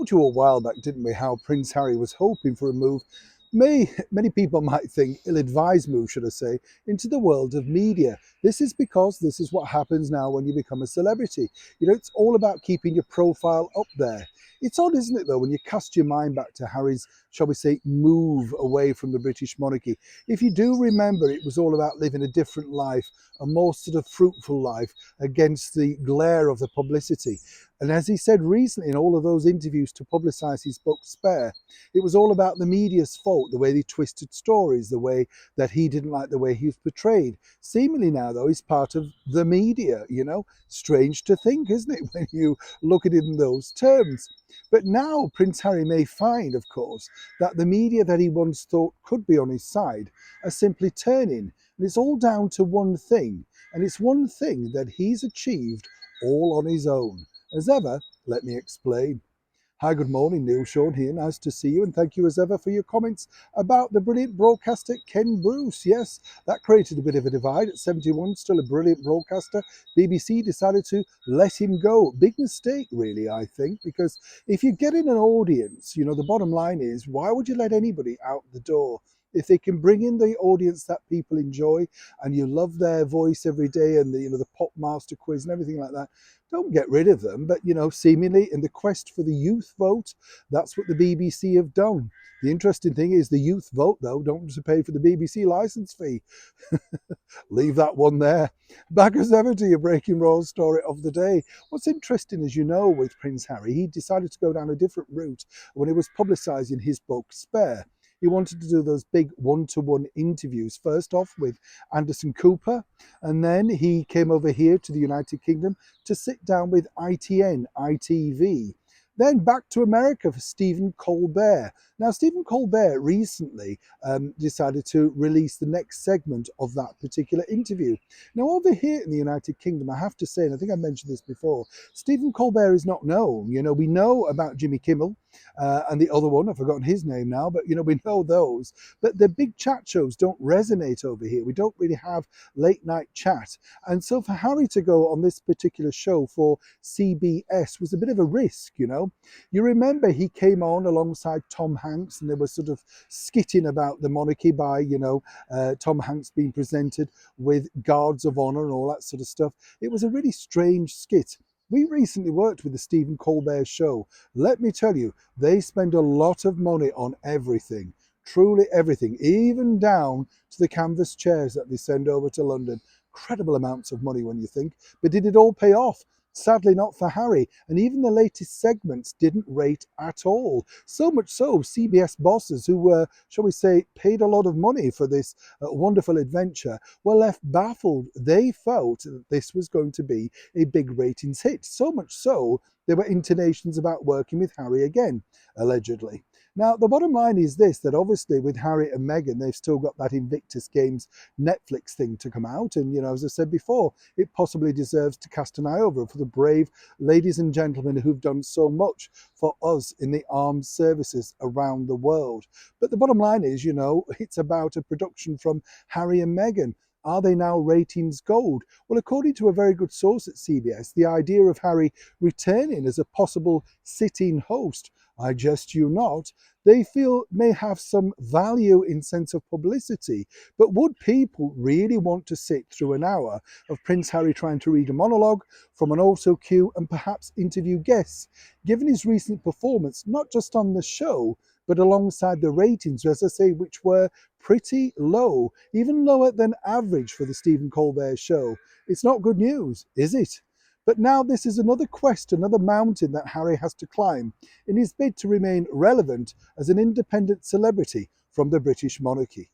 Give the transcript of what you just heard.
told you a while back, didn't we, how Prince Harry was hoping for a move, many people might think ill-advised move, should I say, into the world of media. This is because this is what happens now when you become a celebrity. It's all about keeping your profile up there. It's odd, isn't it, though, when you cast your mind back to Harry's, shall we say, move away from the British monarchy. If you do remember, it was all about living a different life, a more sort of fruitful life against the glare of the publicity. And as he said recently in all of those interviews to publicise his book Spare, it was all about the media's fault, the way they twisted stories, the way that he didn't like the way he was portrayed. Seemingly now, though, he's part of the media. Strange to think, isn't it, when you look at it in those terms. But now Prince Harry may find, of course, that the media that he once thought could be on his side are simply turning. And it's all down to one thing. And it's one thing that he's achieved all on his own. As ever, let me explain. Hi, good morning, Neil Sean here. Nice to see you, and thank you as ever for your comments about the brilliant broadcaster Ken Bruce. Yes, that created a bit of a divide. At 71, still a brilliant broadcaster. BBC decided to let him go. Big mistake, really, I think, because if you get in an audience, the bottom line is, why would you let anybody out the door? If they can bring in the audience that people enjoy and you love their voice every day and the pop master quiz and everything like that, don't get rid of them. But seemingly in the quest for the youth vote, that's what the BBC have done. The interesting thing is the youth vote, though, don't have to pay for the BBC licence fee. Leave that one there. Back as ever to your breaking royal story of the day. What's interesting, as you know, with Prince Harry, he decided to go down a different route when he was publicising his book Spare. He wanted to do those big one-to-one interviews, first off with Anderson Cooper, and then he came over here to the United Kingdom to sit down with ITV. Then back to America for Stephen Colbert. Now, Stephen Colbert recently decided to release the next segment of that particular interview. Now, over here in the United Kingdom, I have to say, and I think I mentioned this before, Stephen Colbert is not known. We know about Jimmy Kimmel and the other one, I've forgotten his name now, but, we know those. But the big chat shows don't resonate over here. We don't really have late night chat. And so for Harry to go on this particular show for CBS was a bit of a risk, You remember he came on alongside Tom Hanks and they were sort of skitting about the monarchy by, Tom Hanks being presented with guards of honor and all that sort of stuff. It was a really strange skit. We recently worked with the Stephen Colbert Show. Let me tell you, they spend a lot of money on everything. Truly everything, even down to the canvas chairs that they send over to London. Incredible amounts of money when you think. But did it all pay off? Sadly not for Harry, and even the latest segments didn't rate at all. So much so, CBS bosses who were, shall we say, paid a lot of money for this wonderful adventure were left baffled. They felt that this was going to be a big ratings hit. So much so, there were intonations about working with Harry again, allegedly. Now, the bottom line is this, that obviously with Harry and Meghan, they've still got that Invictus Games Netflix thing to come out. And, as I said before, it possibly deserves to cast an eye over for the brave ladies and gentlemen who've done so much for us in the armed services around the world. But the bottom line is, it's about a production from Harry and Meghan. Are they now ratings gold? Well, according to a very good source at CBS, the idea of Harry returning as a possible sit-in host, I jest you not, they feel may have some value in sense of publicity. But would people really want to sit through an hour of Prince Harry trying to read a monologue from an auto cue and perhaps interview guests? Given his recent performance, not just on the show, but alongside the ratings, as I say, which were pretty low, even lower than average for the Stephen Colbert Show. It's not good news, is it? But now this is another quest, another mountain that Harry has to climb in his bid to remain relevant as an independent celebrity from the British monarchy.